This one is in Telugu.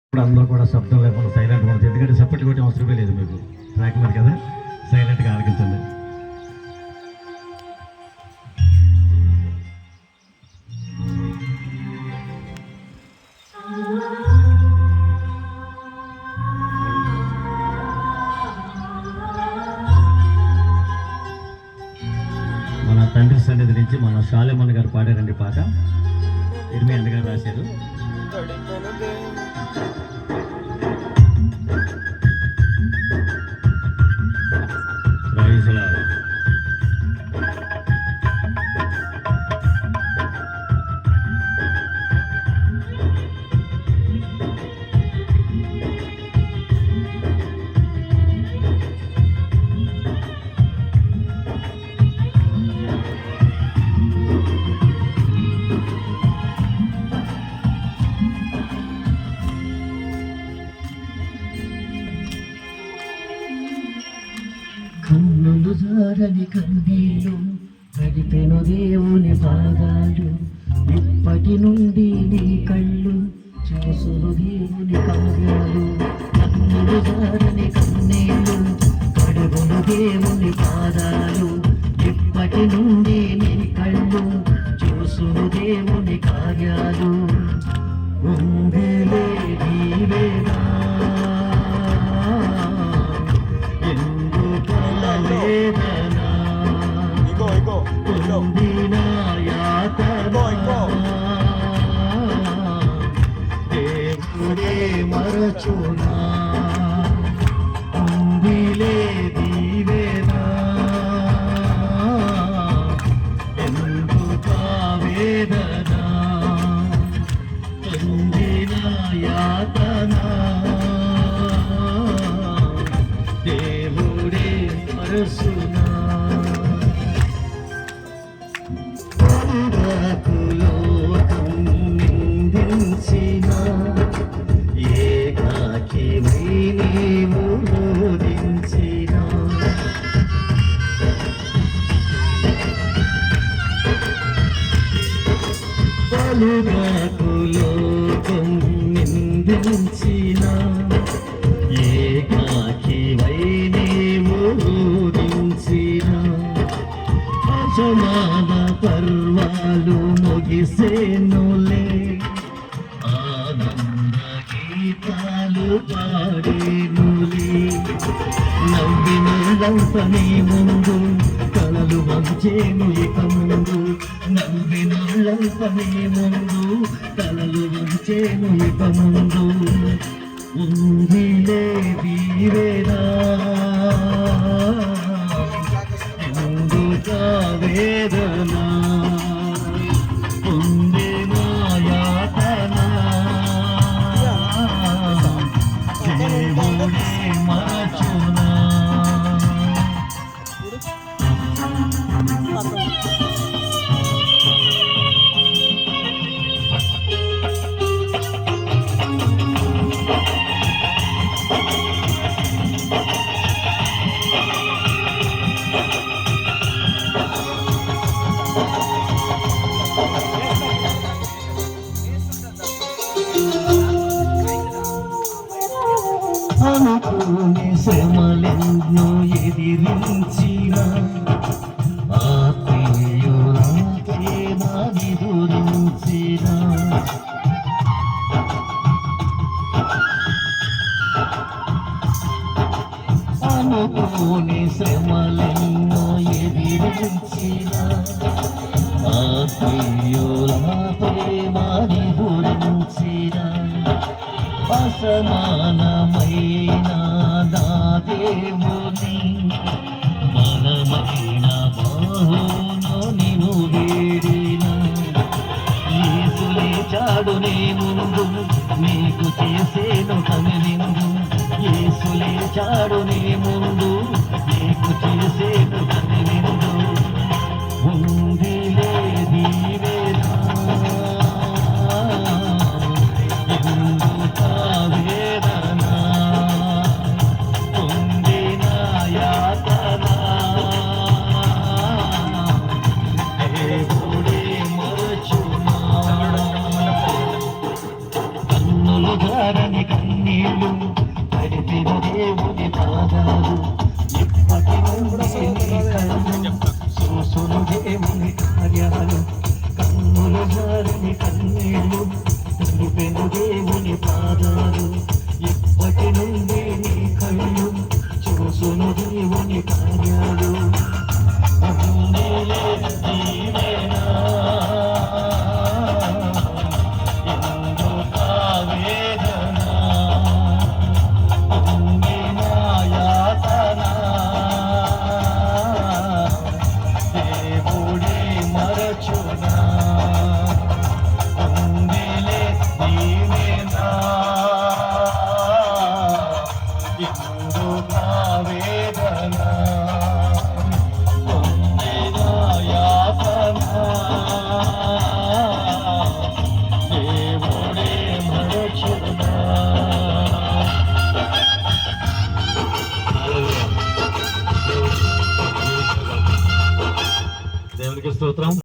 ఇప్పుడు అందరూ కూడా శబ్దం లేకుండా సైలెంట్ ఉండదు, ఎందుకంటే సపరేట్ కొట్టే అవసరమే లేదు. మీకు ట్రాక్ మీద కదా, సైలెంట్గా ఆలకించండి. మన తండ్రి సన్నిధి నుంచి మన షాలేమన్ గారు పాడారండి పాట, ఇర్మియా గారు రాశారు. కన్నులు జారని కన్నీళ్ళు గడిపెను దేవుని పాదాలు, ఇప్పటి నుండి నీ కళ్ళు చూసును దేవుని కార్యాలు. కన్నులు జారని కన్నీళ్ళు గడుగును దేవుని పాదాలు, ఇప్పటి నుండి నీ కళ్ళు చూసును దేవుని కార్యాలు. ఉందిలే నీవేనా దేవుడే మరచునా, ఉందిలే దీవేనా ఎందుక వేదనా, పొందిన యాతన దేవుడే మరచునా. లోకం నిందించిన ఏకాకివై నీవు దించిన, అసమాన పర్వాలు ముగిసేనులే, ఆనంద గీతాలు పాడేనులే. నవ్వినోళ్ళంతనే ముందు కలలు వంచేను ఇక ముందు, నవ్వినోళ్ళంతనే ముందు కలలు వంచేను ఇక ముందు. ఉందిలే దీవేనా ఎందుక వేదనా, ఉందిన యాతన దేవుడే మరచునా. అనుకోని శ్రమలెన్నో ఎదిరించిన, ఆత్మీయులకే నిదురించిన, అనుకోని శ్రమలెన్నో ఎదిరించిన, ఆత్మీయులకే నిదురించిన, అసమానమైన నా దేవుని బలమైన బాహును నిన్ను వేడిన, యేసు లేచాడు నీ ముందు నీకు చేసేను కనువిందు, యేసు లేచాడు నీ ముందు నీకు చేసేను కనువిందు. ఉందిలే దీవేనా ఎందుక వేదనా, పొందిన యాతన దేవుడే మరచునా. కన్నులు జారని కన్నీళ్ళు తడిపిన దేవుని పాదాలు ఇప్పటి నుండి నీ కళ్ళు చూసును దేవుని కార్యాలు కన్నులు జారని కన్నీళ్ళు తడిపిన దేవుని పాదాలు ఇప్పటి నుండి నీ కళ్ళు చూసును దేవుని కార్యాలు ఉండిలే దీవెనా ఎందుక వేదన ఉండిన యాతన దేవుడి మరచునా ఉండిలే దీవెనా ఎందుక వేదన ఉండిన యాతన దేవుడి మరచునా దేవునికి స్తోత్రం.